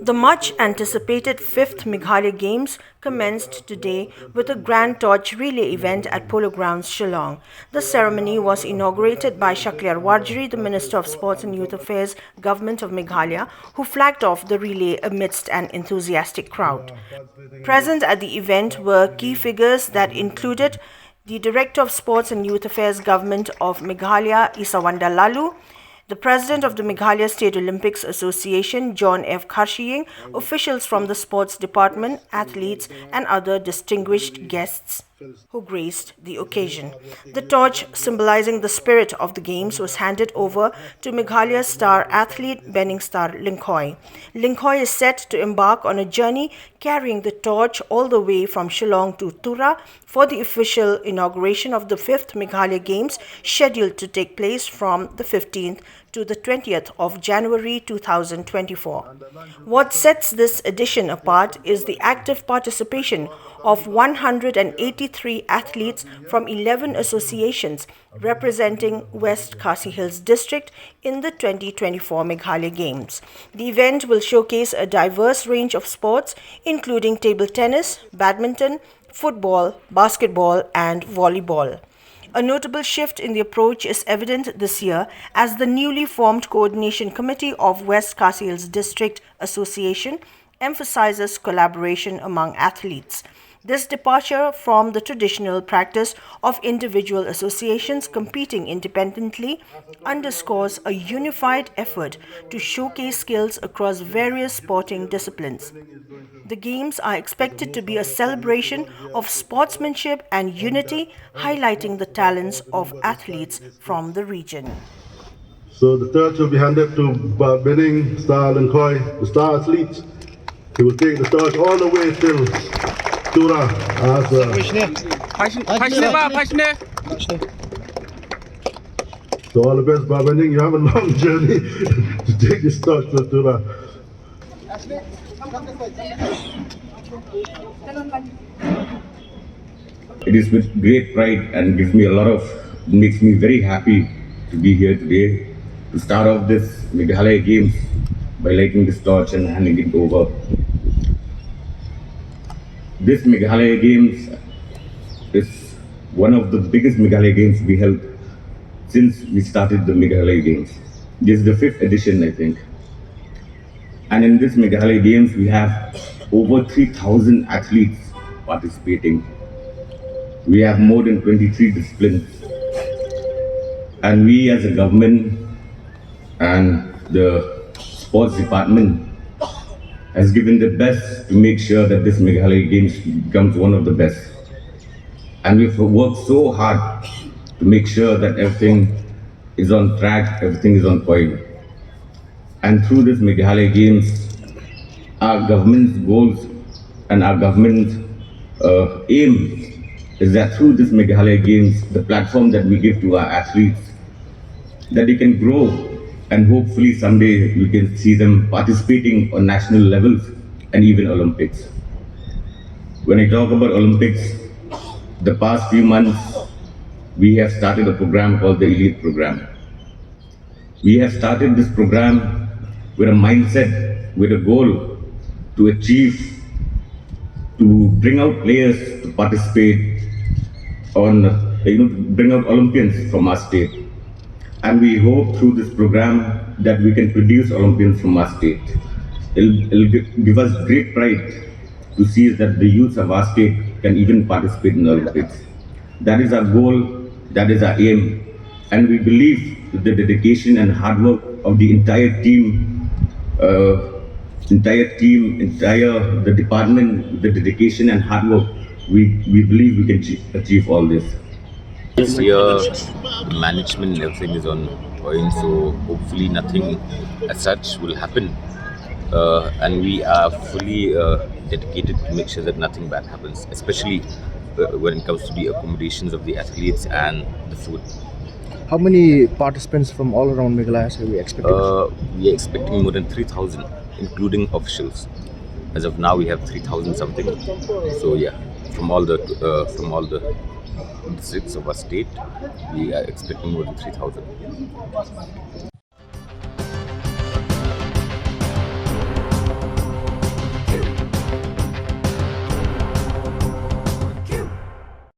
The much-anticipated 5th Meghalaya Games commenced today with a grand torch relay event at Polo Grounds, Shillong. The ceremony was inaugurated by Shakliar Warjri, the Minister of Sports and Youth Affairs, Government of Meghalaya, who flagged off the relay amidst an enthusiastic crowd. Present at the event were key figures that included the Director of Sports and Youth Affairs, Government of Meghalaya, Isawanda Lalu, the President of the Meghalaya State Olympics Association, John F. Kharshiying, officials from the sports department, athletes, and other distinguished guests who graced the occasion. The torch, symbolizing the spirit of the Games, was handed over to Meghalaya's star athlete Benning Star Linkhoi. Linkhoi is set to embark on a journey carrying the torch all the way from Shillong to Tura for the official inauguration of the 5th Meghalaya Games, scheduled to take place from the 15th to the 20th of January 2024. What sets this edition apart is the active participation of 183 athletes from 11 associations representing West Khasi Hills District in the 2024 Meghalaya Games. The event will showcase a diverse range of sports including table tennis, badminton, football, basketball, and volleyball. A notable shift in the approach is evident this year as the newly formed Coordination Committee of West Khasi Hills District Association emphasizes collaboration among athletes. This departure from the traditional practice of individual associations competing independently underscores a unified effort to showcase skills across various sporting disciplines. The Games are expected to be a celebration of sportsmanship and unity, highlighting the talents of athletes from the region. So the torch will be handed to Benning, Star and Koi, the star athletes. He will take the torch all the way till Tura. So all the best, Benning. You have a long journey to take this torch to Tura. It is with great pride and makes me very happy to be here today to start off this Meghalaya Games by lighting this torch and handing it over. This Meghalaya Games is one of the biggest Meghalaya Games we held since we started the Meghalaya Games. This is the 5th edition, I think. And in this Meghalaya Games, we have over 3,000 athletes participating. We have more than 23 disciplines. And we as a government and the sports department has given the best to make sure that this Meghalaya Games becomes one of the best. And we've worked so hard to make sure that everything is on track, everything is on point. And through this Meghalaya Games, our government's goals and our government's aim is that through this Meghalaya Games, the platform that we give to our athletes, that they can grow and hopefully someday we can see them participating on national levels and even Olympics. When I talk about Olympics, the past few months, we have started a program called the Elite Program. We have started this program with a mindset, with a goal to achieve, to bring out players to participate on, bring out Olympians from our state. And we hope through this program that we can produce Olympians from our state. It'll give us great pride to see that the youth of our state can even participate in the Olympics. That is our goal, that is our aim. And we believe with the dedication and hard work of the entire team, the department, the dedication and hard work, we believe we can achieve all this. This year, the management and everything is on point, so hopefully nothing as such will happen. And we are fully dedicated to make sure that nothing bad happens, especially when it comes to the accommodations of the athletes and the food. How many participants from all around Meghalaya are we expecting? We are expecting more than 3,000, including officials. As of now, we have 3,000 something. So yeah, from all the districts of our state, we are expecting more than 3,000.